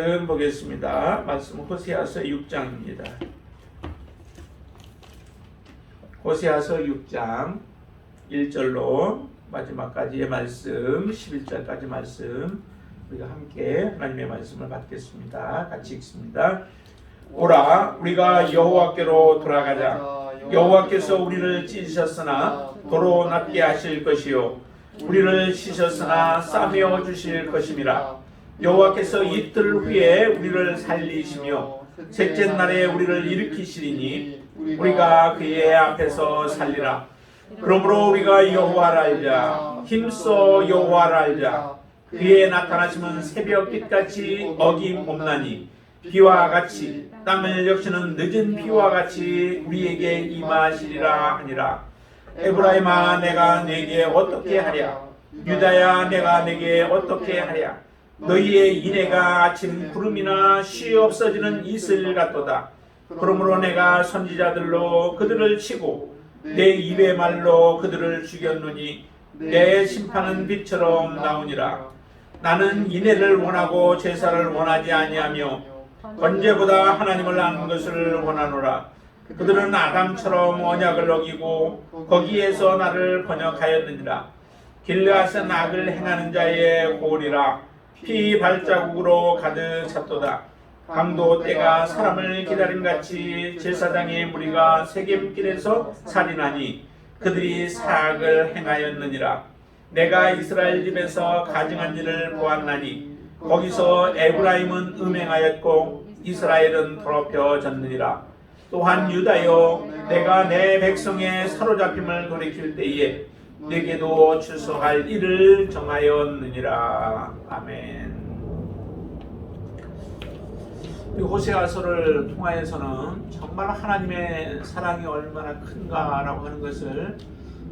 보겠습니다. 말씀 호세아서 6장입니다. 호세아서 6장 1절로 마지막까지의 말씀, 11절까지 말씀 우리가 함께 하나님의 말씀을 받겠습니다. 같이 읽습니다. 오라, 우리가 여호와께로 돌아가자. 여호와께서 우리를 찢으셨으나 도로 낫게 하실 것이요 우리를 씻으셨으나 싸매어 주실 것임이라. 여호와께서 이틀 후에 우리를 살리시며 셋째 날에 우리를 일으키시리니 우리가 그의 앞에서 살리라. 그러므로 우리가 여호와를 알자. 힘써 여호와를 알자. 그의 나타나심은 새벽빛같이 어김없나니 비와 같이 땅을 역시는 늦은 비와 같이 우리에게 임하시리라 하니라. 에브라임아, 내가 내게 어떻게 하랴? 유다야, 내가 내게 어떻게 하랴? 너희의 인애가 아침 구름이나 쉬 없어지는 이슬 같도다. 그러므로 내가 선지자들로 그들을 치고 내 입의 말로 그들을 죽였노니 내 심판은 빛처럼 나오니라. 나는 인애를 원하고 제사를 원하지 아니하며 번제보다 하나님을 아는 것을 원하노라. 그들은 아담처럼 언약을 어기고 거기에서 나를 번역하였느니라. 길르앗은 악을 행하는 자의 골이라. 피 발자국으로 가득 찼도다. 강도 때가 사람을 기다림같이 제사장의 무리가 세겜길에서 살인하니 그들이 사악을 행하였느니라. 내가 이스라엘 집에서 가증한 일을 보았나니 거기서 에브라임은 음행하였고 이스라엘은 더럽혀졌느니라. 또한 유다여, 내가 내 백성의 사로잡힘을 돌이킬 때에 내게도 출소할 일을 정하였느니라. 아멘. 이 호세아서를 통하여서는 정말 하나님의 사랑이 얼마나 큰가라고 하는 것을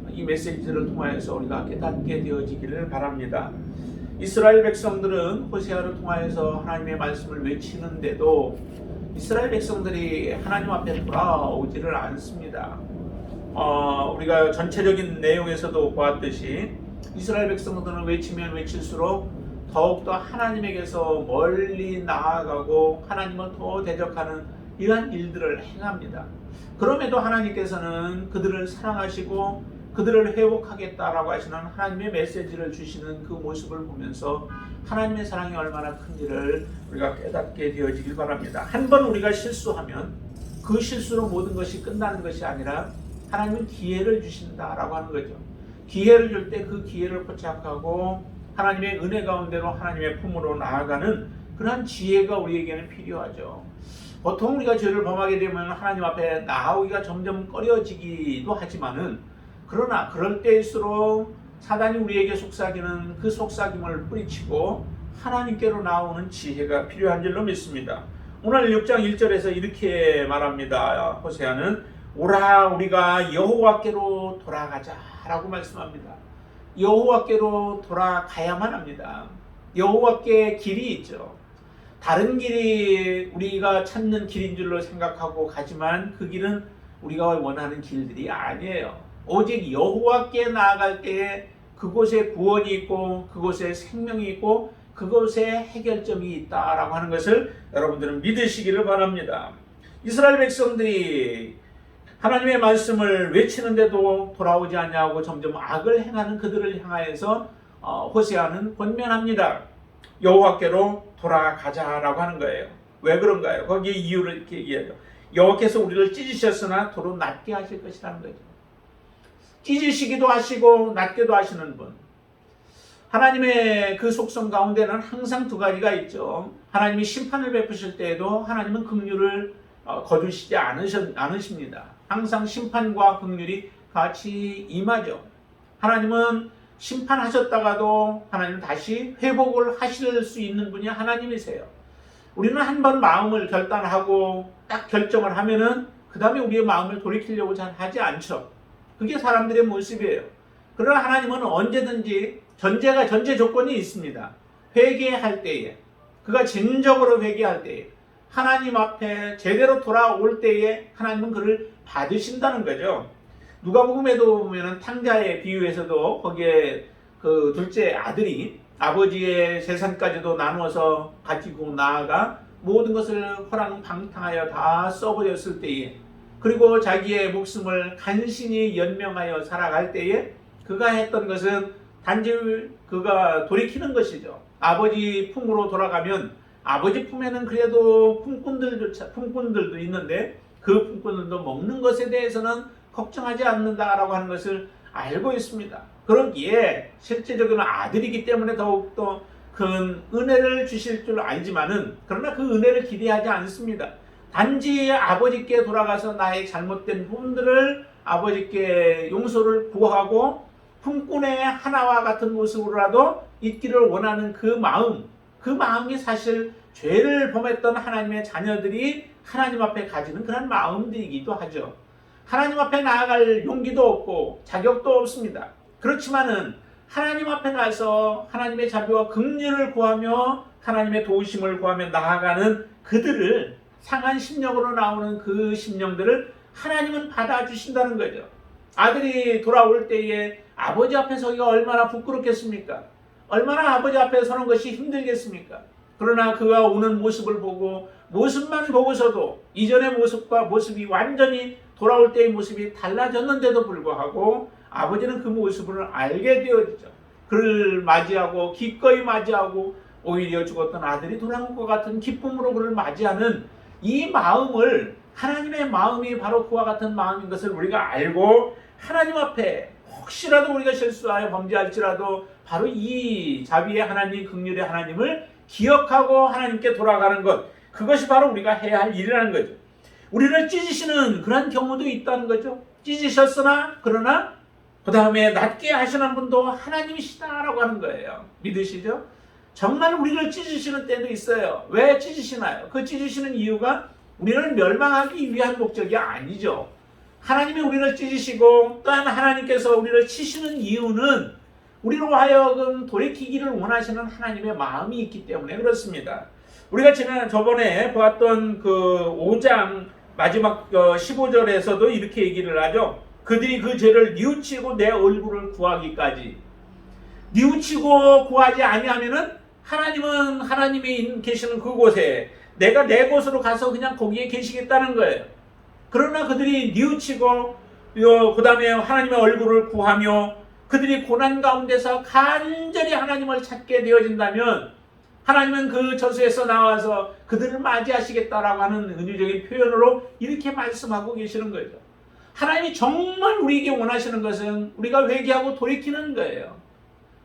이 메시지를 통하여서 우리가 깨닫게 되어지기를 바랍니다. 이스라엘 백성들은 호세아를 통하여서 하나님의 말씀을 외치는데도 이스라엘 백성들이 하나님 앞에 돌아오지를 않습니다. 우리가 전체적인 내용에서도 보았듯이 이스라엘 백성들은 외치면 외칠수록 더욱더 하나님에게서 멀리 나아가고 하나님을 더 대적하는 이러한 일들을 행합니다. 그럼에도 하나님께서는 그들을 사랑하시고 그들을 회복하겠다라고 하시는 하나님의 메시지를 주시는 그 모습을 보면서 하나님의 사랑이 얼마나 큰지를 우리가 깨닫게 되어지길 바랍니다. 한번 우리가 실수하면 그 실수로 모든 것이 끝나는 것이 아니라 하나님은 기회를 주신다라고 하는 거죠. 기회를 줄 때 그 기회를 포착하고 하나님의 은혜 가운데로 하나님의 품으로 나아가는 그러한 지혜가 우리에게는 필요하죠. 보통 우리가 죄를 범하게 되면 하나님 앞에 나오기가 점점 꺼려지기도 하지만은 그러나 그럴 때일수록 사단이 우리에게 속삭이는 그 속삭임을 뿌리치고 하나님께로 나오는 지혜가 필요한 줄로 믿습니다. 오늘 6장 1절에서 이렇게 말합니다. 호세아는 오라, 우리가 여호와께로 돌아가자라고 말씀합니다. 여호와께로 돌아가야만 합니다. 여호와께 길이 있죠. 다른 길이 우리가 찾는 길인 줄로 생각하고 가지만 그 길은 우리가 원하는 길들이 아니에요. 오직 여호와께 나아갈 때에 그곳에 구원이 있고 그곳에 생명이 있고 그곳에 해결점이 있다라고 하는 것을 여러분들은 믿으시기를 바랍니다. 이스라엘 백성들이 하나님의 말씀을 외치는데도 돌아오지 않냐고 점점 악을 행하는 그들을 향하여서 호세아는 권면합니다. 여호와께로 돌아가자라고 하는 거예요. 왜 그런가요? 거기에 이유를 이렇게 얘기해요. 여호와께서 우리를 찢으셨으나 도로 낫게 하실 것이라는 거죠. 찢으시기도 하시고 낫게도 하시는 분. 하나님의 그 속성 가운데는 항상 두 가지가 있죠. 하나님이 심판을 베푸실 때에도 하나님은 긍휼을 거두시지 않으십니다. 항상 심판과 긍휼이 같이 임하죠. 하나님은 심판하셨다가도 하나님은 다시 회복을 하실 수 있는 분이 하나님이세요. 우리는 한번 마음을 결단하고 딱 결정을 하면은 그 다음에 우리의 마음을 돌이키려고 잘 하지 않죠. 그게 사람들의 모습이에요. 그러나 하나님은 언제든지 전제 조건이 있습니다. 회개할 때에, 그가 진정으로 회개할 때에, 하나님 앞에 제대로 돌아올 때에 하나님은 그를 받으신다는 거죠. 누가복음에도 보면은 탕자의 비유에서도 거기에 그 둘째 아들이 아버지의 재산까지도 나누어서 가지고 나아가 모든 것을 허랑방탕하여 다 써버렸을 때에, 그리고 자기의 목숨을 간신히 연명하여 살아갈 때에 그가 했던 것은 단지 그가 돌이키는 것이죠. 아버지 품으로 돌아가면 아버지 품에는 그래도 품꾼들도 있는데 그 품꾼들도 먹는 것에 대해서는 걱정하지 않는다라고 하는 것을 알고 있습니다. 그러기에 실제적으로 아들이기 때문에 더욱더 큰 은혜를 주실 줄 알지만은, 그러나 그 은혜를 기대하지 않습니다. 단지 아버지께 돌아가서 나의 잘못된 부분들을 아버지께 용서를 구하고 품꾼의 하나와 같은 모습으로라도 있기를 원하는 그 마음이 사실 죄를 범했던 하나님의 자녀들이 하나님 앞에 가지는 그런 마음들이기도 하죠. 하나님 앞에 나아갈 용기도 없고 자격도 없습니다. 그렇지만은 하나님 앞에 가서 하나님의 자비와 긍휼을 구하며 하나님의 도우심을 구하며 나아가는 그들을, 상한 심령으로 나오는 그 심령들을 하나님은 받아주신다는 거죠. 아들이 돌아올 때에 아버지 앞에 서기가 얼마나 부끄럽겠습니까? 얼마나 아버지 앞에 서는 것이 힘들겠습니까? 그러나 그가 오는 모습을 보고, 모습만 보고서도 이전의 모습과 모습이 완전히 돌아올 때의 모습이 달라졌는데도 불구하고 아버지는 그 모습을 알게 되어지죠. 그를 맞이하고 기꺼이 맞이하고 오히려 죽었던 아들이 돌아온 것 같은 기쁨으로 그를 맞이하는 이 마음을, 하나님의 마음이 바로 그와 같은 마음인 것을 우리가 알고 하나님 앞에 혹시라도 우리가 실수하여 범죄할지라도 바로 이 자비의 하나님, 긍휼의 하나님을 기억하고 하나님께 돌아가는 것, 그것이 바로 우리가 해야 할 일이라는 거죠. 우리를 찢으시는 그런 경우도 있다는 거죠. 찢으셨으나 그러나 그 다음에 낫게 하시는 분도 하나님이시다라고 하는 거예요. 믿으시죠? 정말 우리를 찢으시는 때도 있어요. 왜 찢으시나요? 그 찢으시는 이유가 우리를 멸망하기 위한 목적이 아니죠. 하나님이 우리를 찢으시고 또한 하나님께서 우리를 치시는 이유는 우리로 하여금 돌이키기를 원하시는 하나님의 마음이 있기 때문에 그렇습니다. 우리가 저번에 보았던 그 5장 마지막 15절에서도 이렇게 얘기를 하죠. 그들이 그 죄를 뉘우치고 내 얼굴을 구하기까지. 뉘우치고 구하지 아니하면은 하나님은 하나님이 계시는 그곳에 내가 내 곳으로 가서 그냥 거기에 계시겠다는 거예요. 그러나 그들이 뉘우치고 그 다음에 하나님의 얼굴을 구하며 그들이 고난 가운데서 간절히 하나님을 찾게 되어진다면 하나님은 그 저수에서 나와서 그들을 맞이하시겠다라고 하는 은유적인 표현으로 이렇게 말씀하고 계시는 거죠. 하나님이 정말 우리에게 원하시는 것은 우리가 회개하고 돌이키는 거예요.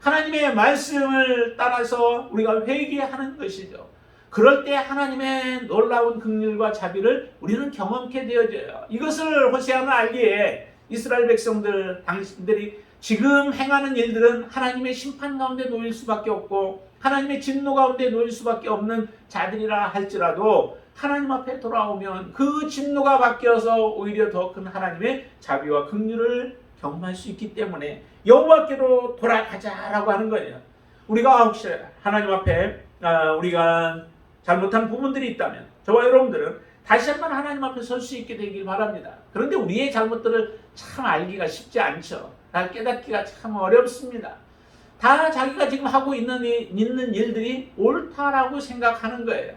하나님의 말씀을 따라서 우리가 회개하는 것이죠. 그럴 때 하나님의 놀라운 긍휼과 자비를 우리는 경험케 되어져요. 이것을 호세아는 알기에 이스라엘 백성들, 당신들이 지금 행하는 일들은 하나님의 심판 가운데 놓일 수밖에 없고 하나님의 진노 가운데 놓일 수밖에 없는 자들이라 할지라도 하나님 앞에 돌아오면 그 진노가 바뀌어서 오히려 더 큰 하나님의 자비와 긍휼을 경험할 수 있기 때문에 여호와께로 돌아가자라고 하는 거예요. 우리가 혹시 하나님 앞에 우리가 잘못한 부분들이 있다면 저와 여러분들은 다시 한번 하나님 앞에 설 수 있게 되길 바랍니다. 그런데 우리의 잘못들을 참 알기가 쉽지 않죠. 다 깨닫기가 참 어렵습니다. 다 자기가 지금 하고 있는 일들이 옳다라고 생각하는 거예요.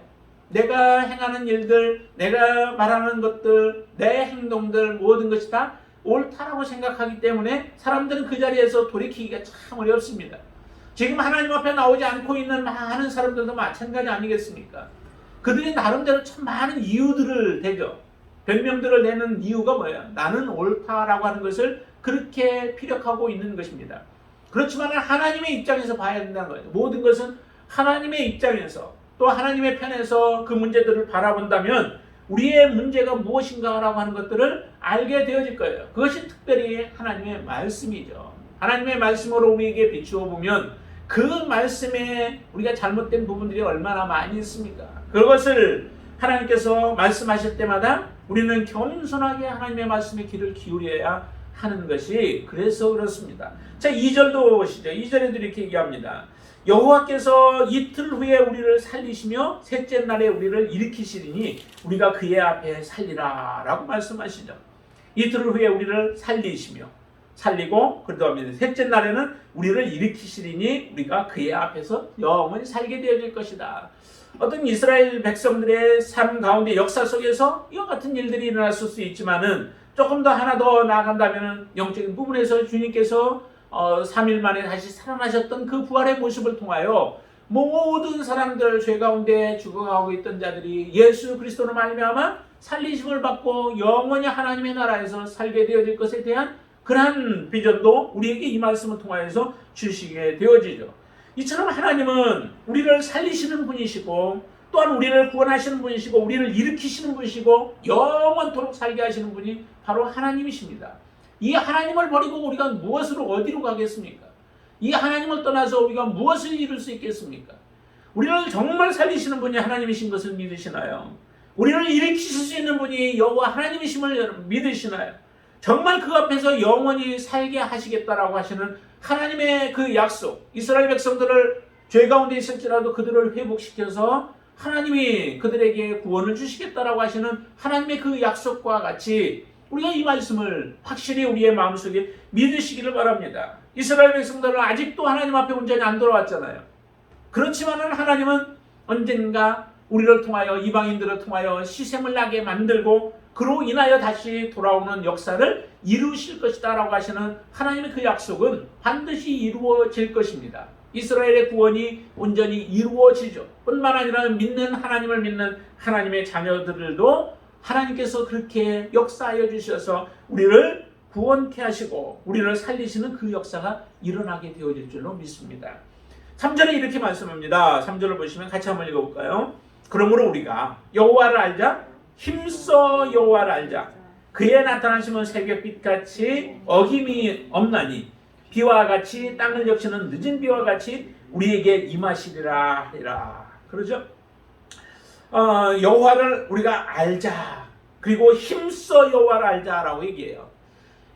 내가 행하는 일들, 내가 말하는 것들, 내 행동들 모든 것이 다 옳다라고 생각하기 때문에 사람들은 그 자리에서 돌이키기가 참 어렵습니다. 지금 하나님 앞에 나오지 않고 있는 많은 사람들도 마찬가지 아니겠습니까? 그들이 나름대로 참 많은 이유들을 대죠. 변명들을 내는 이유가 뭐예요? 나는 옳다라고 하는 것을 그렇게 피력하고 있는 것입니다. 그렇지만 하나님의 입장에서 봐야 된다는 거예요. 모든 것은 하나님의 입장에서 또 하나님의 편에서 그 문제들을 바라본다면 우리의 문제가 무엇인가라고 하는 것들을 알게 되어질 거예요. 그것이 특별히 하나님의 말씀이죠. 하나님의 말씀으로 우리에게 비추어 보면 그 말씀에 우리가 잘못된 부분들이 얼마나 많이 있습니까? 그것을 하나님께서 말씀하실 때마다 우리는 겸손하게 하나님의 말씀에 귀를 기울여야 하는 것이 그래서 그렇습니다. 자, 2절도 보시죠. 2절에도 이렇게 얘기합니다. 여호와께서 이틀 후에 우리를 살리시며 셋째 날에 우리를 일으키시리니 우리가 그의 앞에 살리라 라고 말씀하시죠. 이틀 후에 우리를 살리시며 살리고 그다음에 셋째 날에는 우리를 일으키시리니 우리가 그의 앞에서 영원히 살게 되어질 것이다. 어떤 이스라엘 백성들의 삶 가운데 역사 속에서 이와 같은 일들이 일어났을 수 있지만은 조금 더 하나 더 나아간다면은 영적인 부분에서 주님께서 3일 만에 다시 살아나셨던 그 부활의 모습을 통하여 모든 사람들 죄 가운데 죽어가고 있던 자들이 예수 그리스도로 말미암아 살리심을 받고 영원히 하나님의 나라에서 살게 되어질 것에 대한 그러한 비전도 우리에게 이 말씀을 통하여서 주시게 되어지죠. 이처럼 하나님은 우리를 살리시는 분이시고 또한 우리를 구원하시는 분이시고 우리를 일으키시는 분이시고 영원토록 살게 하시는 분이 바로 하나님이십니다. 이 하나님을 버리고 우리가 무엇으로 어디로 가겠습니까? 이 하나님을 떠나서 우리가 무엇을 이룰 수 있겠습니까? 우리를 정말 살리시는 분이 하나님이신 것을 믿으시나요? 우리를 일으키실 수 있는 분이 여호와 하나님이심을 믿으시나요? 정말 그 앞에서 영원히 살게 하시겠다라고 하시는 하나님의 그 약속, 이스라엘 백성들을 죄 가운데 있을지라도 그들을 회복시켜서 하나님이 그들에게 구원을 주시겠다라고 하시는 하나님의 그 약속과 같이 우리가 이 말씀을 확실히 우리의 마음속에 믿으시기를 바랍니다. 이스라엘 백성들은 아직도 하나님 앞에 온전히 안 돌아왔잖아요. 그렇지만은 하나님은 언젠가 우리를 통하여 이방인들을 통하여 시샘을 나게 만들고 그로 인하여 다시 돌아오는 역사를 이루실 것이다 라고 하시는 하나님의 그 약속은 반드시 이루어질 것입니다. 이스라엘의 구원이 온전히 이루어지죠. 뿐만 아니라 믿는 하나님을 믿는 하나님의 자녀들도 하나님께서 그렇게 역사하여 주셔서 우리를 구원케 하시고 우리를 살리시는 그 역사가 일어나게 되어질 줄로 믿습니다. 3절에 이렇게 말씀합니다. 3절을 보시면 같이 한번 읽어볼까요? 그러므로 우리가 여호와를 알자, 힘써 여호와를 알자. 그의 나타나심은 새벽빛같이 어김이 없나니 비와 같이 땅을 적시는 늦은 비와 같이 우리에게 임하시리라 하리라. 그러죠? 여호와를 우리가 알자. 그리고 힘써 여호와를 알자라고 얘기해요.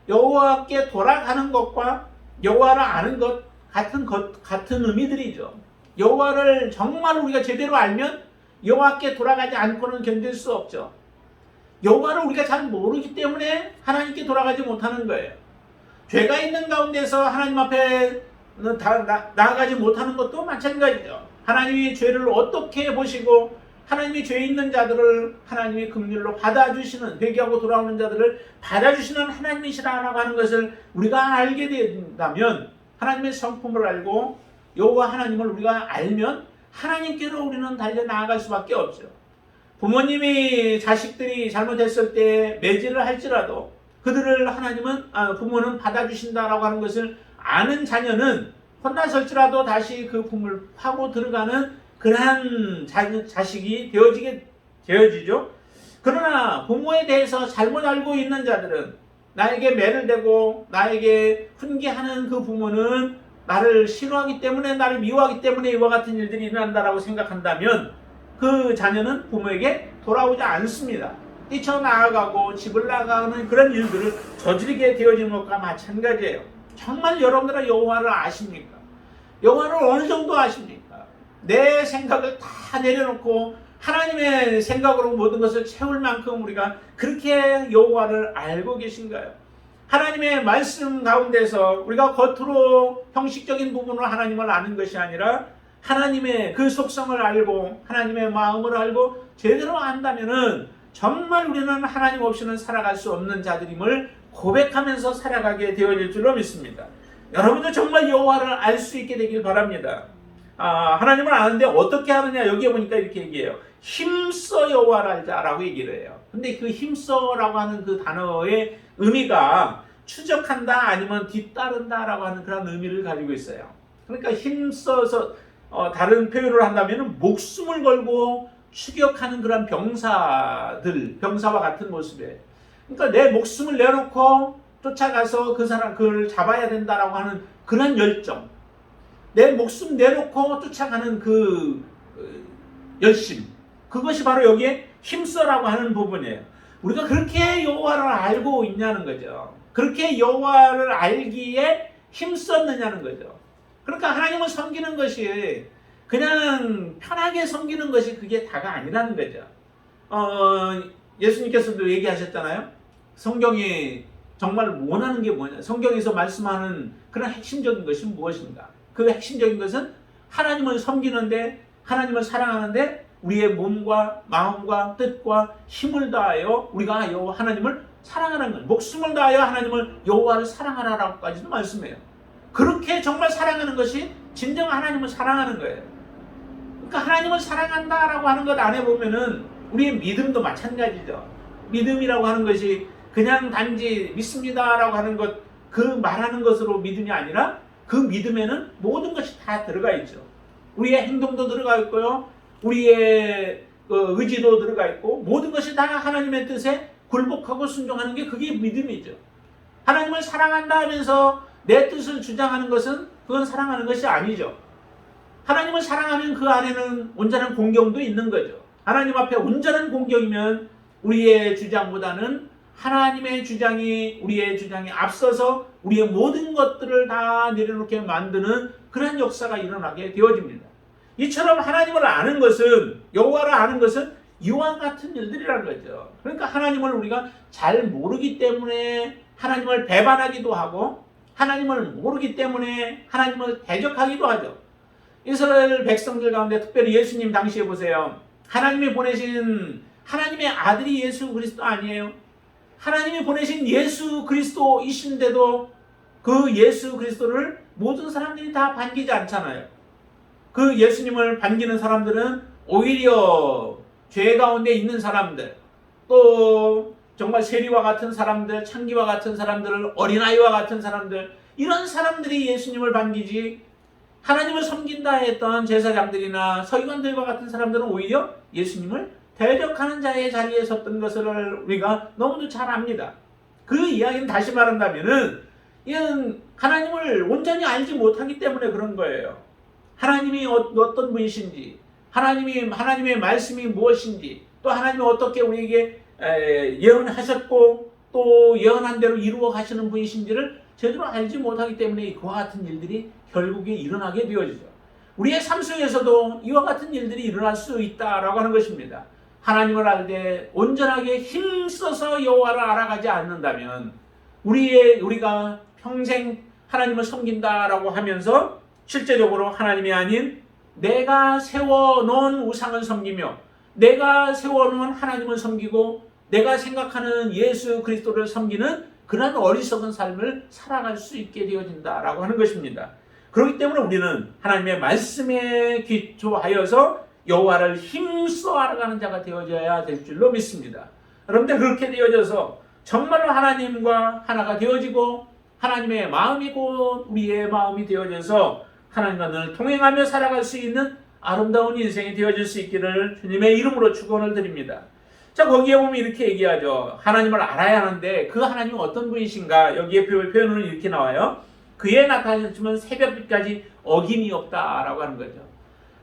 여호와께 돌아가는 것과 여호와를 아는 것 같은 의미들이죠. 여호와를 정말 우리가 제대로 알면 여호와께 돌아가지 않고는 견딜 수 없죠. 여호와를 우리가 잘 모르기 때문에 하나님께 돌아가지 못하는 거예요. 죄가 있는 가운데서 하나님 앞에 나아가지 못하는 것도 마찬가지죠. 하나님이 죄를 어떻게 보시고 하나님이 죄 있는 자들을 하나님이 긍휼로 받아주시는, 회개하고 돌아오는 자들을 받아주시는 하나님이시라고 하는 것을 우리가 알게 된다면, 하나님의 성품을 알고 여호와 하나님을 우리가 알면 하나님께로 우리는 달려 나아갈 수밖에 없죠. 부모님이 자식들이 잘못했을 때 매질을 할지라도 그들을 부모는 받아주신다라고 하는 것을 아는 자녀는 혼나설지라도 다시 그 품을 파고 들어가는 그러한 자식이 되어지죠. 그러나 부모에 대해서 잘못 알고 있는 자들은 나에게 매를 대고 나에게 훈계하는 그 부모는 나를 싫어하기 때문에, 나를 미워하기 때문에 이와 같은 일들이 일어난다라고 생각한다면 그 자녀는 부모에게 돌아오지 않습니다. 뛰쳐나가고 집을 나가는 그런 일들을 저지르게 되어지는 것과 마찬가지예요. 정말 여러분들은 여호와를 아십니까? 여호와를 어느 정도 아십니까? 내 생각을 다 내려놓고 하나님의 생각으로 모든 것을 채울 만큼 우리가 그렇게 여호와를 알고 계신가요? 하나님의 말씀 가운데서 우리가 겉으로 형식적인 부분으로 하나님을 아는 것이 아니라 하나님의 그 속성을 알고 하나님의 마음을 알고 제대로 안다면은 정말 우리는 하나님 없이는 살아갈 수 없는 자들임을 고백하면서 살아가게 되어질 줄로 믿습니다. 여러분도 정말 여호와를 알 수 있게 되길 바랍니다. 하나님을 아는데 어떻게 하느냐, 여기에 보니까 이렇게 얘기해요. 힘써 여호와를 알자라고 얘기를 해요. 근데 그 힘써라고 하는 그 단어의 의미가 추적한다 아니면 뒤따른다라고 하는 그런 의미를 가지고 있어요. 그러니까 힘써서 다른 표현을 한다면 목숨을 걸고 추격하는 그런 병사와 같은 모습이에요. 그러니까 내 목숨을 내놓고 쫓아가서 그를 잡아야 된다라고 하는 그런 열정, 내 목숨 내놓고 쫓아가는 그 열심, 그것이 바로 여기에 힘써라고 하는 부분이에요. 우리가 그렇게 여호와를 알고 있냐는 거죠. 그렇게 여호와를 알기에 힘썼느냐는 거죠. 그러니까 하나님을 섬기는 것이 그냥 편하게 섬기는 것이 그게 다가 아니라는 거죠. 예수님께서도 얘기하셨잖아요. 성경이 정말 원하는 게 뭐냐? 성경에서 말씀하는 그런 핵심적인 것이 무엇인가? 그 핵심적인 것은 하나님을 섬기는데, 하나님을 사랑하는데 우리의 몸과 마음과 뜻과 힘을 다하여 우리가 여호와 하나님을 사랑하는 것, 목숨을 다하여 하나님을 여호와를 사랑하라라고까지도 말씀해요. 그렇게 정말 사랑하는 것이 진정 하나님을 사랑하는 거예요. 그러니까 하나님을 사랑한다라고 하는 것 안에 보면은 우리의 믿음도 마찬가지죠. 믿음이라고 하는 것이 그냥 단지 믿습니다라고 하는 것, 그 말하는 것으로 믿음이 아니라 그 믿음에는 모든 것이 다 들어가 있죠. 우리의 행동도 들어가 있고요, 우리의 의지도 들어가 있고, 모든 것이 다 하나님의 뜻에 굴복하고 순종하는 게 그게 믿음이죠. 하나님을 사랑한다 하면서 내 뜻을 주장하는 것은 그건 사랑하는 것이 아니죠. 하나님을 사랑하면 그 안에는 온전한 공경도 있는 거죠. 하나님 앞에 온전한 공경이면 우리의 주장보다는 하나님의 주장이, 우리의 주장이 앞서서 우리의 모든 것들을 다 내려놓게 만드는 그런 역사가 일어나게 되어집니다. 이처럼 하나님을 아는 것은, 여호와를 아는 것은 이와 같은 일들이라는 거죠. 그러니까 하나님을 우리가 잘 모르기 때문에 하나님을 배반하기도 하고, 하나님을 모르기 때문에 하나님을 대적하기도 하죠. 이스라엘 백성들 가운데 특별히 예수님 당시에 보세요. 하나님이 보내신 하나님의 아들이 예수 그리스도 아니에요? 하나님이 보내신 예수 그리스도이신데도 그 예수 그리스도를 모든 사람들이 다 반기지 않잖아요. 그 예수님을 반기는 사람들은 오히려 죄 가운데 있는 사람들, 또 정말 세리와 같은 사람들, 창기와 같은 사람들, 어린아이와 같은 사람들, 이런 사람들이 예수님을 반기지, 하나님을 섬긴다 했던 제사장들이나 서기관들과 같은 사람들은 오히려 예수님을 대적하는 자의 자리에 섰던 것을 우리가 너무도 잘 압니다. 그 이야기는 다시 말한다면은 이건 하나님을 온전히 알지 못하기 때문에 그런 거예요. 하나님이 어떤 분이신지, 하나님의 말씀이 무엇인지, 또 하나님이 어떻게 우리에게 예언하셨고 또 예언한 대로 이루어 가시는 분이신지를 제대로 알지 못하기 때문에 그와 같은 일들이 결국에 일어나게 되어지죠. 우리의 삶 속에서도 이와 같은 일들이 일어날 수 있다라고 하는 것입니다. 하나님을 알되 온전하게 힘써서 여호와를 알아가지 않는다면 우리가 평생 하나님을 섬긴다라고 하면서 실제적으로 하나님이 아닌 내가 세워놓은 우상을 섬기며 내가 세워놓은 하나님을 섬기고 내가 생각하는 예수 그리스도를 섬기는 그런 어리석은 삶을 살아갈 수 있게 되어진다라고 하는 것입니다. 그렇기 때문에 우리는 하나님의 말씀에 기초하여서 여호와를 힘써 알아가는 자가 되어져야 될 줄로 믿습니다. 여러분들 그렇게 되어져서 정말로 하나님과 하나가 되어지고 하나님의 마음이고 우리의 마음이 되어져서 하나님과 늘 통행하며 살아갈 수 있는 아름다운 인생이 되어질 수 있기를 주님의 이름으로 축원을 드립니다. 자, 거기에 보면 이렇게 얘기하죠. 하나님을 알아야 하는데 그 하나님은 어떤 분이신가? 여기에 표현은 이렇게 나와요. 그에 나타나셨지만 새벽빛까지 어김이 없다라고 하는 거죠.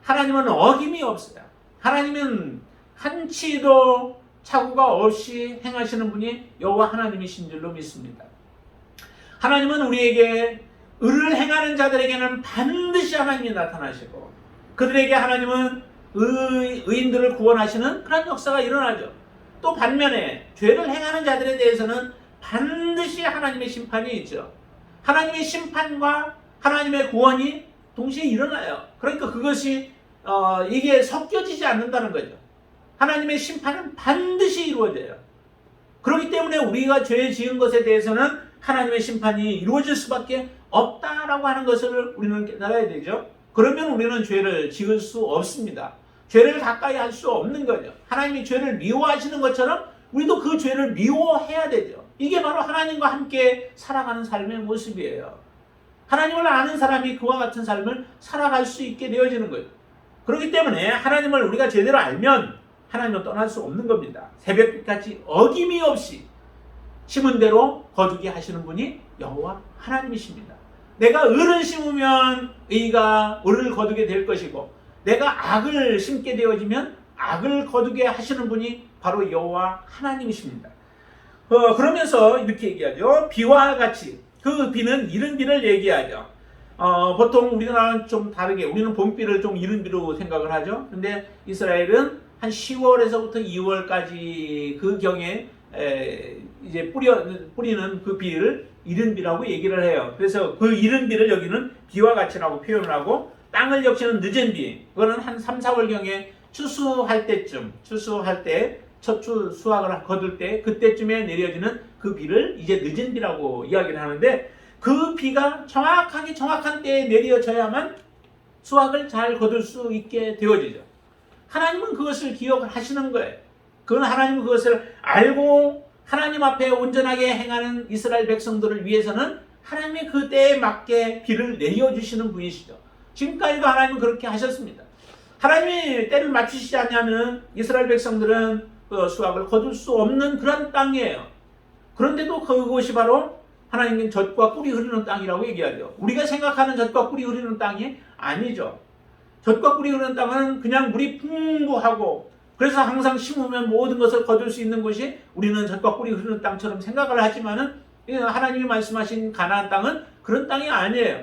하나님은 어김이 없어요. 하나님은 한치도 착오가 없이 행하시는 분이 여호와 하나님이신 줄로 믿습니다. 하나님은 우리에게 의를 행하는 자들에게는 반드시 하나님이 나타나시고 그들에게 하나님은 의인들을 구원하시는 그런 역사가 일어나죠. 또 반면에 죄를 행하는 자들에 대해서는 반드시 하나님의 심판이 있죠. 하나님의 심판과 하나님의 구원이 동시에 일어나요. 그러니까 그것이 이게 섞여지지 않는다는 거죠. 하나님의 심판은 반드시 이루어져요. 그렇기 때문에 우리가 죄 지은 것에 대해서는 하나님의 심판이 이루어질 수밖에 없다라고 하는 것을 우리는 깨달아야 되죠. 그러면 우리는 죄를 지을 수 없습니다. 죄를 가까이 할 수 없는 거죠. 하나님이 죄를 미워하시는 것처럼 우리도 그 죄를 미워해야 되죠. 이게 바로 하나님과 함께 살아가는 삶의 모습이에요. 하나님을 아는 사람이 그와 같은 삶을 살아갈 수 있게 되어지는 거예요. 그렇기 때문에 하나님을 우리가 제대로 알면 하나님을 떠날 수 없는 겁니다. 새벽빛같이 어김이 없이 심은 대로 거두게 하시는 분이 여호와 하나님이십니다. 내가 의를 심으면 의가 의를 거두게 될 것이고 내가 악을 심게 되어지면 악을 거두게 하시는 분이 바로 여호와 하나님이십니다. 그러면서 이렇게 얘기하죠. 비와 같이, 그 비는 이른 비를 얘기하죠. 보통 우리나라는 좀 다르게 우리는 봄비를 좀 이른 비로 생각을 하죠. 근데 이스라엘은 한 10월에서부터 2월까지 그 경에 이제 뿌리는 그 비를 이른 비라고 얘기를 해요. 그래서 그 이른 비를 여기는 비와 같이라고 표현을 하고, 땅을 적시는 늦은 비, 그거는 한 3, 4월경에 추수할 때쯤, 추수할 때 첫 수확을 거둘 때 그때쯤에 내려지는 그 비를 이제 늦은 비라고 이야기를 하는데, 그 비가 정확한 때에 내려져야만 수확을 잘 거둘 수 있게 되어지죠. 하나님은 그것을 기억을 하시는 거예요. 그건 하나님은 그것을 알고 하나님 앞에 온전하게 행하는 이스라엘 백성들을 위해서는 하나님의 그 때에 맞게 비를 내려주시는 분이시죠. 지금까지도 하나님은 그렇게 하셨습니다. 하나님이 때를 맞추시지 않으면 이스라엘 백성들은 그 수확을 거둘 수 없는 그런 땅이에요. 그런데도 그것이 바로 하나님은 젖과 꿀이 흐르는 땅이라고 얘기하죠. 우리가 생각하는 젖과 꿀이 흐르는 땅이 아니죠. 젖과 꿀이 흐르는 땅은 그냥 물이 풍부하고, 그래서 항상 심으면 모든 것을 거둘 수 있는 곳이 우리는 젖과 꿀이 흐르는 땅처럼 생각을 하지만은, 하나님이 말씀하신 가나안 땅은 그런 땅이 아니에요.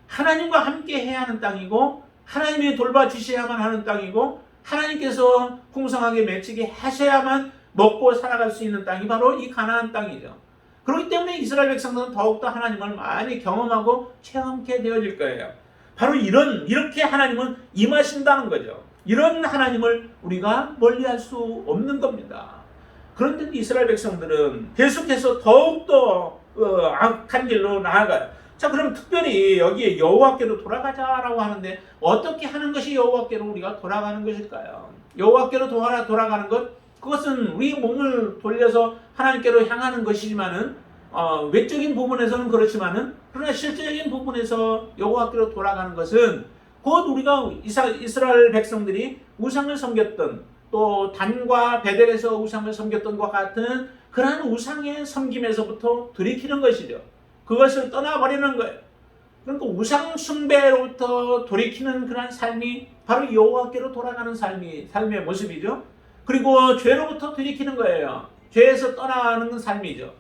하나님과 함께 해야 하는 땅이고, 하나님이 돌봐주셔야만 하는 땅이고, 하나님께서 풍성하게 맺히게 하셔야만 먹고 살아갈 수 있는 땅이 바로 이 가나안 땅이죠. 그렇기 때문에 이스라엘 백성들은 더욱더 하나님을 많이 경험하고 체험하게 되어질 거예요. 바로 이렇게 하나님은 임하신다는 거죠. 이런 하나님을 우리가 멀리할 수 없는 겁니다. 그런데 이스라엘 백성들은 계속해서 더욱더 악한 길로 나아가요. 자, 그럼 특별히 여기에 여호와께로 돌아가자라고 하는데, 어떻게 하는 것이 여호와께로 우리가 돌아가는 것일까요? 여호와께로 돌아가는 것, 그것은 우리 몸을 돌려서 하나님께로 향하는 것이지만은, 외적인 부분에서는 그렇지만은, 그러나 실제적인 부분에서 여호와께로 돌아가는 것은 곧 우리가 이스라엘 백성들이 우상을 섬겼던, 또 단과 베델에서 우상을 섬겼던 것과 같은 그러한 우상의 섬김에서부터 돌이키는 것이죠. 그것을 떠나버리는 거예요. 그러니까 우상 숭배로부터 돌이키는 그런 삶이 바로 여호와께로 돌아가는 삶의 모습이죠. 그리고 죄로부터 돌이키는 거예요. 죄에서 떠나는 삶이죠.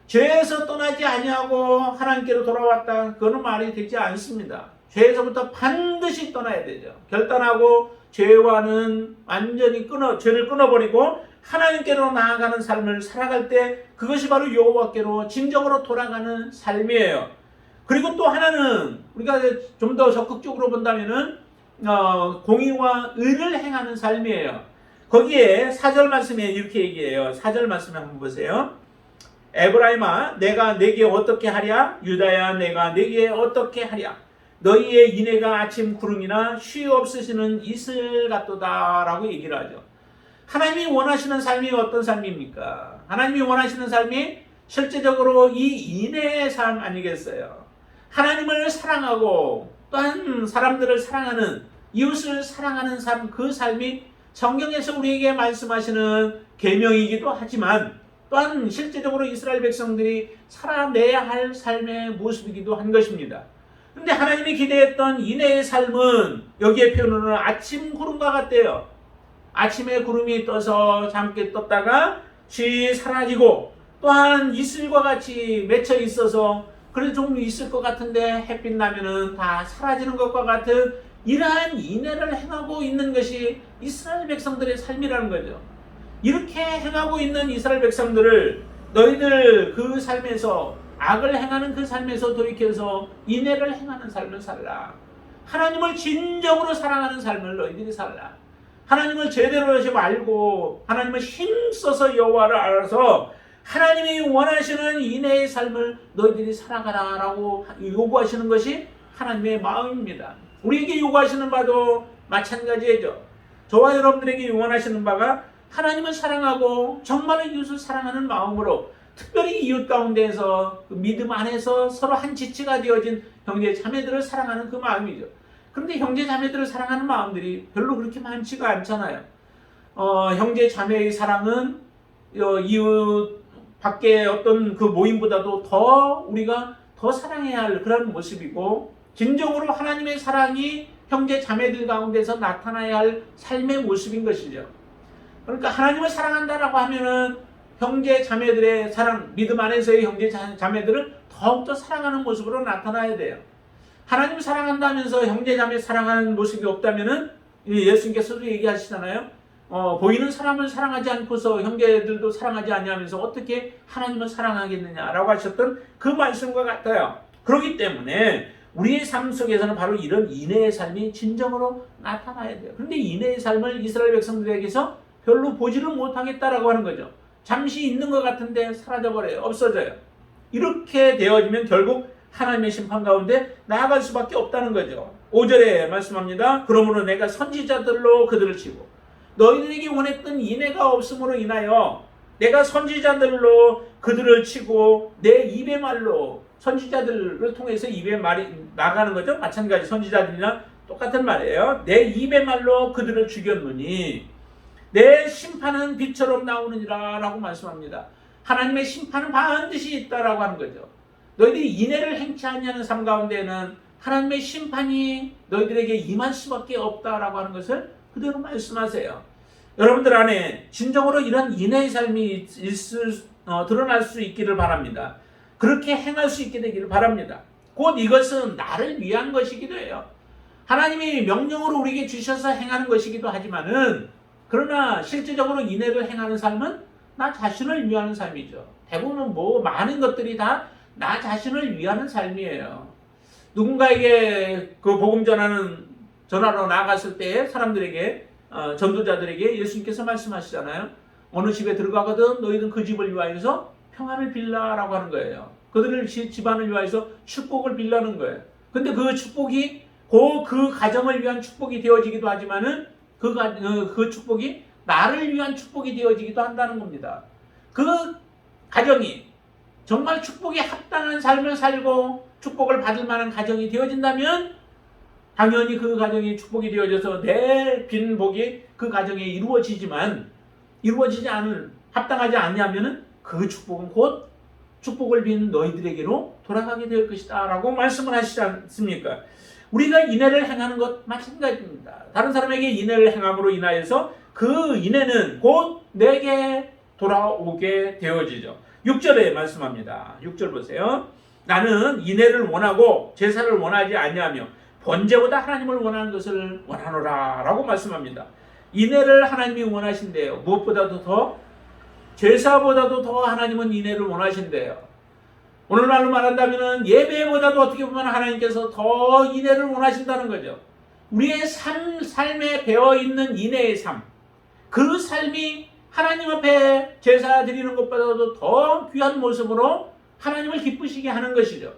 죄에서 떠나지 아니하고 하나님께로 돌아왔다, 그거는 말이 되지 않습니다. 죄에서부터 반드시 떠나야 되죠. 결단하고 죄와는 완전히 죄를 끊어버리고 하나님께로 나아가는 삶을 살아갈 때, 그것이 바로 여호와께로 진정으로 돌아가는 삶이에요. 그리고 또 하나는 우리가 좀 더 적극적으로 본다면은 공의와 의를 행하는 삶이에요. 거기에 4절 말씀에 이렇게 얘기해요. 4절 말씀에 한번 보세요. 에브라임아, 내가 내게 어떻게 하랴? 유다야, 내가 내게 어떻게 하랴? 너희의 인애가 아침 구름이나 쉬 없으시는 이슬 같도다 라고 얘기를 하죠. 하나님이 원하시는 삶이 어떤 삶입니까? 하나님이 원하시는 삶이 실제적으로 이 인애의 삶 아니겠어요? 하나님을 사랑하고 또한 사람들을 사랑하는, 이웃을 사랑하는 삶, 그 삶이 성경에서 우리에게 말씀하시는 계명이기도 하지만, 또한 실제적으로 이스라엘 백성들이 살아내야 할 삶의 모습이기도 한 것입니다. 그런데 하나님이 기대했던 인애의 삶은 여기에 표현으로는 아침 구름과 같대요. 아침에 구름이 떠서 잠깐 떴다가 쉬 사라지고, 또한 이슬과 같이 맺혀 있어서 그래도 좀 있을 것 같은데 햇빛 나면은 다 사라지는 것과 같은 이러한 인애를 행하고 있는 것이 이스라엘 백성들의 삶이라는 거죠. 이렇게 행하고 있는 이스라엘 백성들을 너희들 그 삶에서, 악을 행하는 그 삶에서 돌이켜서 인애를 행하는 삶을 살라. 하나님을 진정으로 사랑하는 삶을 너희들이 살라. 하나님을 제대로 알고 하나님을 힘써서 여호와를 알아서 하나님이 원하시는 인애의 삶을 너희들이 살아가라 라고 요구하시는 것이 하나님의 마음입니다. 우리에게 요구하시는 바도 마찬가지죠. 저와 여러분들에게 원하시는 바가 하나님을 사랑하고 정말로 이웃을 사랑하는 마음으로, 특별히 이웃 가운데에서 그 믿음 안에서 서로 한 지체가 되어진 형제 자매들을 사랑하는 그 마음이죠. 그런데 형제 자매들을 사랑하는 마음들이 별로 그렇게 많지가 않잖아요. 형제 자매의 사랑은 이웃 밖에 어떤 그 모임보다도 더 우리가 더 사랑해야 할 그런 모습이고, 진정으로 하나님의 사랑이 형제 자매들 가운데서 나타나야 할 삶의 모습인 것이죠. 그러니까 하나님을 사랑한다라고 하면은 형제 자매들의 사랑, 믿음 안에서의 형제 자매들을 더욱더 사랑하는 모습으로 나타나야 돼요. 하나님을 사랑한다면서 형제 자매 사랑하는 모습이 없다면은 예수님께서도 얘기하시잖아요. 보이는 사람을 사랑하지 않고서 형제들도 사랑하지 않냐면서 어떻게 하나님을 사랑하겠느냐라고 하셨던 그 말씀과 같아요. 그렇기 때문에 우리의 삶 속에서는 바로 이런 인내의 삶이 진정으로 나타나야 돼요. 그런데 인내의 삶을 이스라엘 백성들에게서 별로 보지를 못하겠다라고 하는 거죠. 잠시 있는 것 같은데 사라져버려요. 없어져요. 이렇게 되어지면 결국 하나님의 심판 가운데 나아갈 수밖에 없다는 거죠. 5절에 말씀합니다. 그러므로 내가 선지자들로 그들을 치고 너희들에게 원했던 인애가 없음으로 인하여 내가 선지자들로 그들을 치고 내 입의 말로, 선지자들을 통해서 입의 말이 나가는 거죠. 마찬가지 선지자들이나 똑같은 말이에요. 내 입의 말로 그들을 죽였느니 내 심판은 빛처럼 나오느니라 라고 말씀합니다. 하나님의 심판은 반드시 있다라고 하는 거죠. 너희들이 인애를 행치 않냐는 삶 가운데는 하나님의 심판이 너희들에게 임할 수밖에 없다라고 하는 것을 그대로 말씀하세요. 여러분들 안에 진정으로 이런 인애의 삶이 드러날 수 있기를 바랍니다. 그렇게 행할 수 있게 되기를 바랍니다. 곧 이것은 나를 위한 것이기도 해요. 하나님이 명령으로 우리에게 주셔서 행하는 것이기도 하지만은 그러나 실제적으로 인애를 행하는 삶은 나 자신을 위하는 삶이죠. 대부분 많은 것들이 다 나 자신을 위하는 삶이에요. 누군가에게 그 복음 전하러 나갔을 때 사람들에게 전도자들에게 예수님께서 말씀하시잖아요. 어느 집에 들어가거든 너희는 그 집을 위하여서 평안을 빌라라고 하는 거예요. 그들을 집안을 위하여서 축복을 빌라는 거예요. 근데 그 축복이 그 가정을 위한 축복이 되어지기도 하지만은 그 축복이 나를 위한 축복이 되어지기도 한다는 겁니다. 그 가정이 정말 축복에 합당한 삶을 살고 축복을 받을 만한 가정이 되어진다면 당연히 그 가정이 축복이 되어져서 내 빈 복이 그 가정에 이루어지지만 이루어지지 않은 합당하지 않냐면은 그 축복은 곧 축복을 빈 너희들에게로 돌아가게 될 것이다 라고 말씀을 하시지 않습니까? 우리가 인애를 행하는 것 마찬가지입니다. 다른 사람에게 인애를 행함으로 인하여서 그 인애는 곧 내게 돌아오게 되어지죠. 6절에 말씀합니다. 6절 보세요. 나는 인애를 원하고 제사를 원하지 아니하며 번제보다 하나님을 원하는 것을 원하노라 라고 말씀합니다. 인애를 하나님이 원하신대요. 무엇보다도 더 제사보다도 더 하나님은 인애를 원하신대요. 오늘날로 말한다면 예배보다도 어떻게 보면 하나님께서 더 인애를 원하신다는 거죠. 우리의 삶에 배어있는 인애의 삶, 그 삶이 하나님 앞에 제사 드리는 것보다도 더 귀한 모습으로 하나님을 기쁘시게 하는 것이죠.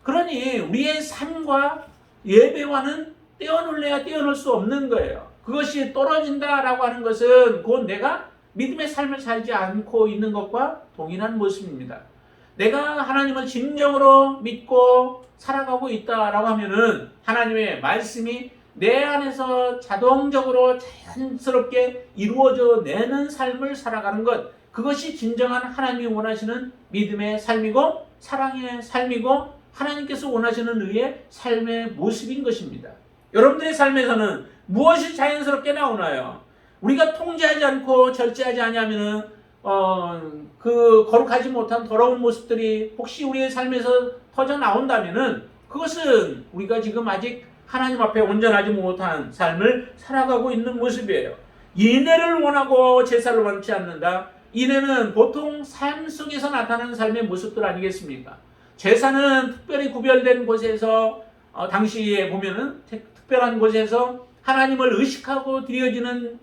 그러니 우리의 삶과 예배와는 떼어놓을래야 떼어놓을 수 없는 거예요. 그것이 떨어진다라고 하는 것은 곧 내가 믿음의 삶을 살지 않고 있는 것과 동일한 모습입니다. 내가 하나님을 진정으로 믿고 살아가고 있다라고 하면은 하나님의 말씀이 내 안에서 자동적으로 자연스럽게 이루어져 내는 삶을 살아가는 것, 그것이 진정한 하나님이 원하시는 믿음의 삶이고 사랑의 삶이고 하나님께서 원하시는 의의 삶의 모습인 것입니다. 여러분들의 삶에서는 무엇이 자연스럽게 나오나요? 우리가 통제하지 않고 절제하지 않으면은 그 거룩하지 못한 더러운 모습들이 혹시 우리의 삶에서 터져 나온다면은 그것은 우리가 지금 아직 하나님 앞에 온전하지 못한 삶을 살아가고 있는 모습이에요. 인애를 원하고 제사를 원치 않는다. 인애는 보통 삶 속에서 나타나는 삶의 모습들 아니겠습니까? 제사는 특별히 구별된 곳에서 당시에 보면은 특별한 곳에서 하나님을 의식하고 드려지는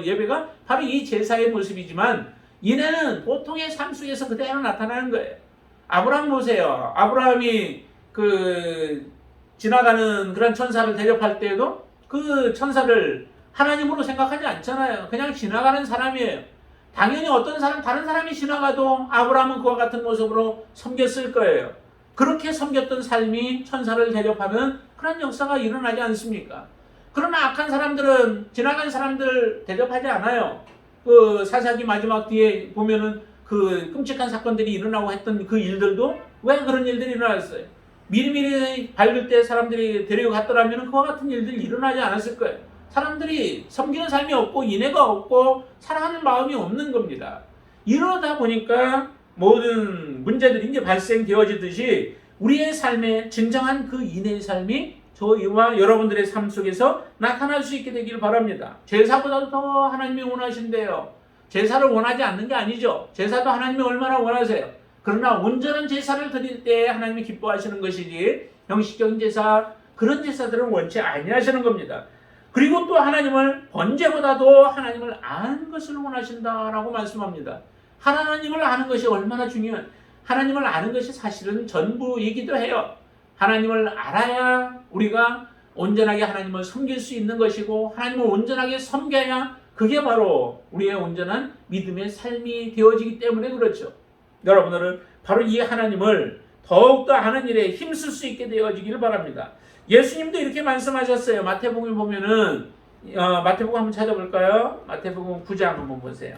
예배가 바로 이 제사의 모습이지만 인애는 보통의 삶 속에서 그대로 나타나는 거예요. 아브라함 보세요. 아브라함이 지나가는 그런 천사를 대접할 때에도 그 천사를 하나님으로 생각하지 않잖아요. 그냥 지나가는 사람이에요. 당연히 다른 사람이 지나가도 아브라함은 그와 같은 모습으로 섬겼을 거예요. 그렇게 섬겼던 삶이 천사를 대접하는 그런 역사가 일어나지 않습니까? 그러나 악한 사람들은 지나간 사람들 대접하지 않아요. 그 사사기 마지막 뒤에 보면은 그 끔찍한 사건들이 일어나고 했던 그 일들도 왜 그런 일들이 일어났어요? 미리미리 밝을 때 사람들이 데려갔더라면 그와 같은 일들이 일어나지 않았을 거예요. 사람들이 섬기는 삶이 없고 인애가 없고 사랑하는 마음이 없는 겁니다. 이러다 보니까 모든 문제들이 이제 발생되어지듯이 우리의 삶에 진정한 그 인애의 삶이 저희와 여러분들의 삶 속에서 나타날 수 있게 되길 바랍니다. 제사보다도 더 하나님이 원하신대요. 제사를 원하지 않는 게 아니죠. 제사도 하나님이 얼마나 원하세요. 그러나 온전한 제사를 드릴 때 하나님이 기뻐하시는 것이지 형식적인 제사, 그런 제사들은 원치 아니하시는 겁니다. 그리고 또 하나님을 번제보다도 하나님을 아는 것을 원하신다라고 말씀합니다. 하나님을 아는 것이 얼마나 중요한, 하나님을 아는 것이 사실은 전부이기도 해요. 하나님을 알아야 우리가 온전하게 하나님을 섬길 수 있는 것이고, 하나님을 온전하게 섬겨야 그게 바로 우리의 온전한 믿음의 삶이 되어지기 때문에 그렇죠. 여러분들은 바로 이 하나님을 더욱더 하는 일에 힘쓸 수 있게 되어지기를 바랍니다. 예수님도 이렇게 말씀하셨어요. 마태복음 보면은 마태복음 한번 찾아볼까요? 마태복음 9장 한번 보세요.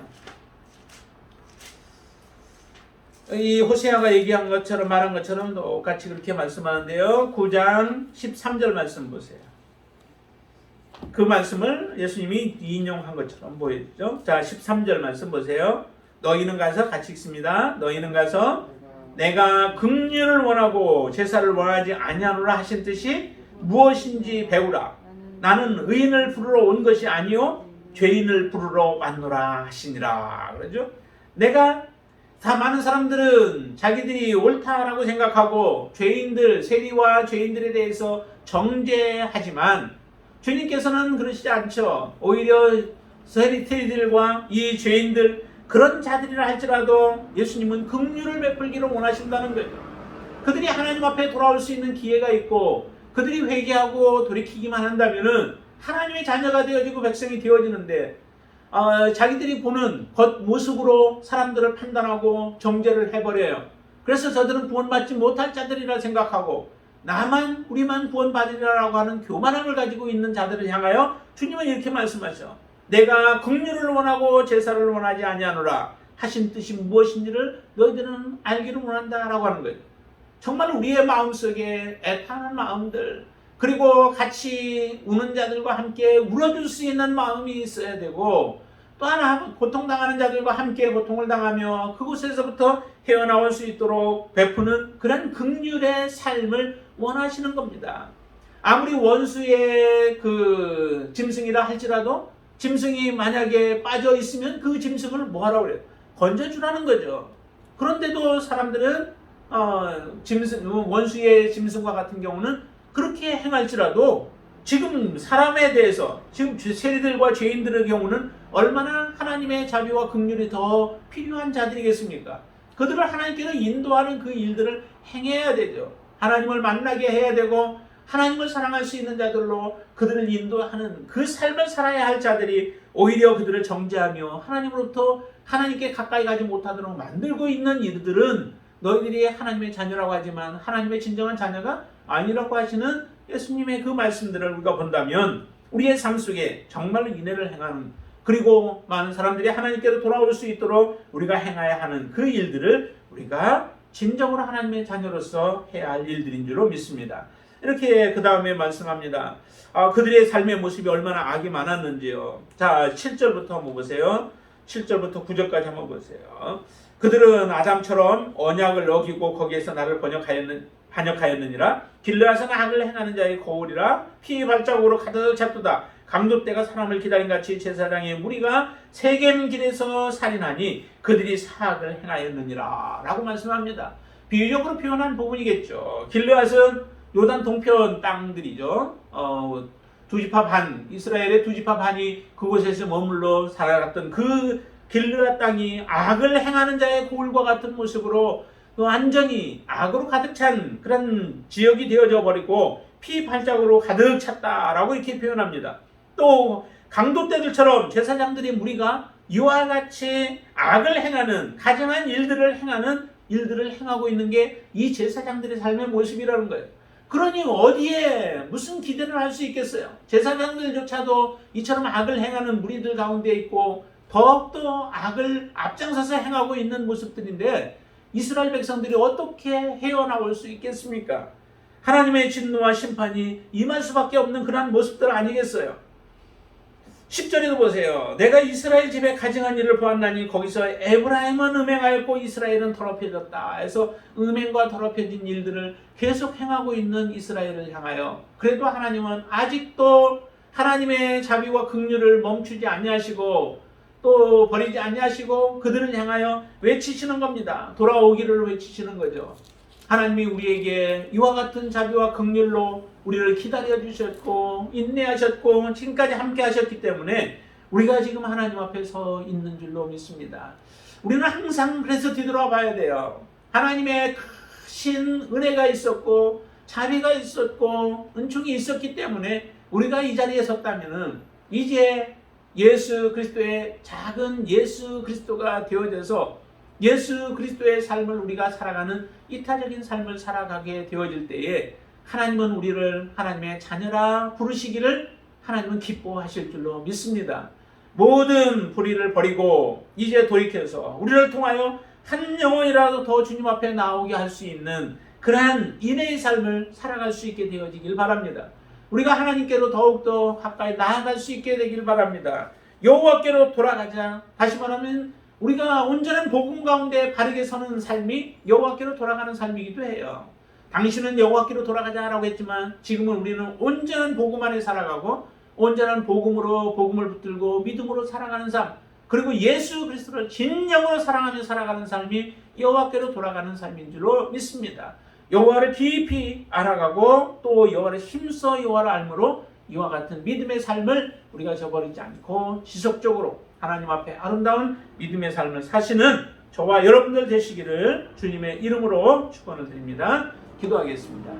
이 호세아가 얘기한 것처럼 말한 것처럼 똑같이 그렇게 말씀하는데요. 9장 13절 말씀 보세요. 그 말씀을 예수님이 인용한 것처럼 보이죠. 자, 13절 말씀 보세요. 너희는 가서, 같이 읽습니다. 너희는 가서 내가 긍휼을 원하고 제사를 원하지 아니하노라 하신 뜻이 무엇인지 배우라. 나는 의인을 부르러 온 것이 아니요 죄인을 부르러 왔노라 하시니라. 그러죠? 다 많은 사람들은 자기들이 옳다라고 생각하고 죄인들, 세리와 죄인들에 대해서 정죄하지만 주님께서는 그러시지 않죠. 오히려 세리들과 이 죄인들, 그런 자들이라 할지라도 예수님은 긍휼을 베풀기를 원하신다는 거예요. 그들이 하나님 앞에 돌아올 수 있는 기회가 있고 그들이 회개하고 돌이키기만 한다면은 하나님의 자녀가 되어지고 백성이 되어지는데 자기들이 보는 겉모습으로 사람들을 판단하고 정죄를 해버려요. 그래서 저들은 구원받지 못할 자들이라 생각하고 우리만 구원받으리라고 하는 교만함을 가지고 있는 자들을 향하여 주님은 이렇게 말씀하셔. 내가 긍휼을 원하고 제사를 원하지 아니하노라 하신 뜻이 무엇인지를 너희들은 알기를 원한다라고 하는 거예요. 정말 우리의 마음속에 애타는 마음들, 그리고 같이 우는 자들과 함께 울어줄 수 있는 마음이 있어야 되고, 또 하나 고통당하는 자들과 함께 고통을 당하며 그곳에서부터 헤어나올 수 있도록 베푸는 그런 긍휼의 삶을 원하시는 겁니다. 아무리 원수의 그 짐승이라 할지라도 짐승이 만약에 빠져 있으면 그 짐승을 뭐하라고 그래요? 건져주라는 거죠. 그런데도 사람들은 원수의 짐승과 같은 경우는 그렇게 행할지라도 지금 사람에 대해서, 지금 세리들과 죄인들의 경우는 얼마나 하나님의 자비와 긍휼이 더 필요한 자들이겠습니까? 그들을 하나님께로 인도하는 그 일들을 행해야 되죠. 하나님을 만나게 해야 되고 하나님을 사랑할 수 있는 자들로 그들을 인도하는 그 삶을 살아야 할 자들이 오히려 그들을 정죄하며 하나님으로부터 하나님께 가까이 가지 못하도록 만들고 있는 이들은 너희들이 하나님의 자녀라고 하지만 하나님의 진정한 자녀가 아니라고 하시는 예수님의 그 말씀들을 우리가 본다면 우리의 삶 속에 정말로 인애를 행하는, 그리고 많은 사람들이 하나님께로 돌아올 수 있도록 우리가 행해야 하는 그 일들을 우리가 진정으로 하나님의 자녀로서 해야 할 일들인 줄로 믿습니다. 이렇게 그 다음에 말씀합니다. 그들의 삶의 모습이 얼마나 악이 많았는지요. 자, 7절부터 한번 보세요. 7절부터 9절까지 한번 보세요. 그들은 아담처럼 언약을 어기고 거기에서 나를 반역하였느니라. 길르앗은 악을 행하는 자의 거울이라. 피 발자국으로 가득 찼도다. 강도떼가 사람을 기다린 같이 제사장의 무리가 세겜 길에서 살인하니 그들이 사악을 행하였느니라 라고 말씀합니다. 비유적으로 표현한 부분이겠죠. 길르앗은 요단 동편 땅들이죠. 두 지파 반, 이스라엘의 두 지파 반이 그곳에서 머물러 살아갔던 그 길르앗 땅이 악을 행하는 자의 고울과 같은 모습으로 완전히 악으로 가득 찬 그런 지역이 되어져 버리고 피 발자국으로 가득 찼다라고 이렇게 표현합니다. 또 강도떼들처럼 제사장들의 무리가 이와 같이 악을 행하는, 가증한 일들을 행하고 있는 게 이 제사장들의 삶의 모습이라는 거예요. 그러니 어디에 무슨 기대를 할 수 있겠어요? 제사장들조차도 이처럼 악을 행하는 무리들 가운데 있고 더욱더 악을 앞장서서 행하고 있는 모습들인데 이스라엘 백성들이 어떻게 헤어나올 수 있겠습니까? 하나님의 진노와 심판이 임할 수밖에 없는 그러한 모습들 아니겠어요? 10절에도 보세요. 내가 이스라엘 집에 가증한 일을 보았나니 거기서 에브라임은 음행하였고 이스라엘은 더럽혀졌다. 해서 음행과 더럽혀진 일들을 계속 행하고 있는 이스라엘을 향하여 그래도 하나님은 아직도 하나님의 자비와 긍휼을 멈추지 아니하시고 또 버리지 아니하시고 그들을 향하여 외치시는 겁니다. 돌아오기를 외치시는 거죠. 하나님이 우리에게 이와 같은 자비와 긍휼로 우리를 기다려 주셨고 인내하셨고 지금까지 함께 하셨기 때문에 우리가 지금 하나님 앞에 서 있는 줄로 믿습니다. 우리는 항상 그래서 뒤돌아 봐야 돼요. 하나님의 크신 은혜가 있었고 자비가 있었고 은총이 있었기 때문에 우리가 이 자리에 섰다면은 이제 예수 그리스도의 작은 예수 그리스도가 되어져서 예수 그리스도의 삶을 우리가 살아가는 이타적인 삶을 살아가게 되어질 때에 하나님은 우리를 하나님의 자녀라 부르시기를 하나님은 기뻐하실 줄로 믿습니다. 모든 불의를 버리고 이제 돌이켜서 우리를 통하여 한 영혼이라도 더 주님 앞에 나오게 할 수 있는 그러한 인내의 삶을 살아갈 수 있게 되어지길 바랍니다. 우리가 하나님께로 더욱더 가까이 나아갈 수 있게 되길 바랍니다. 여호와께로 돌아가자. 다시 말하면 우리가 온전한 복음 가운데 바르게 서는 삶이 여호와께로 돌아가는 삶이기도 해요. 당신은 여호와께로 돌아가자라고 했지만 지금은 우리는 온전한 복음 안에 살아가고 온전한 복음으로 복음을 붙들고 믿음으로 살아가는 삶, 그리고 예수 그리스도를 진정으로 사랑하며 살아가는 삶이 여호와께로 돌아가는 삶인 줄로 믿습니다. 여호와를 깊이 알아가고 또 여호와를 힘써 여호와를 알므로 이와 같은 믿음의 삶을 우리가 저버리지 않고 지속적으로 하나님 앞에 아름다운 믿음의 삶을 사시는 저와 여러분들 되시기를 주님의 이름으로 축원을 드립니다. 기도하겠습니다.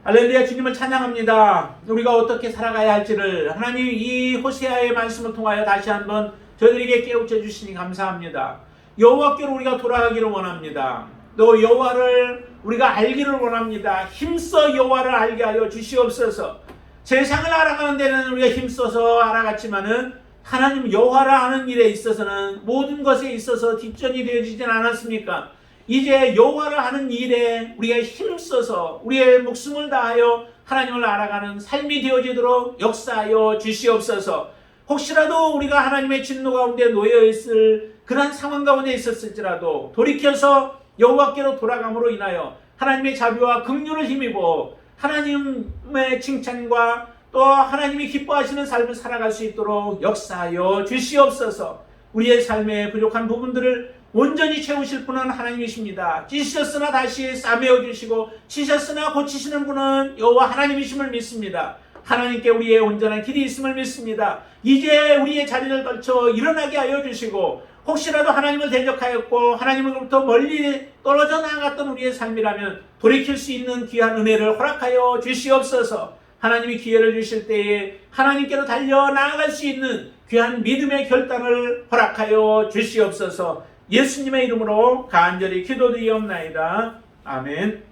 할렐루야. 주님을 찬양합니다. 우리가 어떻게 살아가야 할지를 하나님 이 호세아의 말씀을 통하여 다시 한번 저희들에게 깨우쳐 주시니 감사합니다. 여호와께로 우리가 돌아가기를 원합니다. 또 여호와를 우리가 알기를 원합니다. 힘써 여호와를 알게 하여 주시옵소서. 세상을 알아가는 데는 우리가 힘써서 알아갔지만은 하나님 여호와를 아는 일에 있어서는 모든 것에 있어서 뒷전이 되어지진 않았습니까? 이제 여호와를 아는 일에 우리가 힘써서 우리의 목숨을 다하여 하나님을 알아가는 삶이 되어지도록 역사하여 주시옵소서. 혹시라도 우리가 하나님의 진노 가운데 놓여 있을 그런 상황 가운데 있었을지라도 돌이켜서 여호와께로 돌아감으로 인하여 하나님의 자비와 긍휼을 힘입어 하나님의 칭찬과 또 하나님이 기뻐하시는 삶을 살아갈 수 있도록 역사하여 주시옵소서. 우리의 삶의 부족한 부분들을 온전히 채우실 분은 하나님이십니다. 찢으셨으나 다시 싸매어 주시고 치셨으나 고치시는 분은 여호와 하나님이심을 믿습니다. 하나님께 우리의 온전한 길이 있음을 믿습니다. 이제 우리의 자리를 떨쳐 일어나게 하여 주시고 혹시라도 하나님을 대적하였고 하나님으로부터 멀리 떨어져 나아갔던 우리의 삶이라면 돌이킬 수 있는 귀한 은혜를 허락하여 주시옵소서. 하나님이 기회를 주실 때에 하나님께로 달려 나아갈 수 있는 귀한 믿음의 결단을 허락하여 주시옵소서. 예수님의 이름으로 간절히 기도드리옵나이다. 아멘.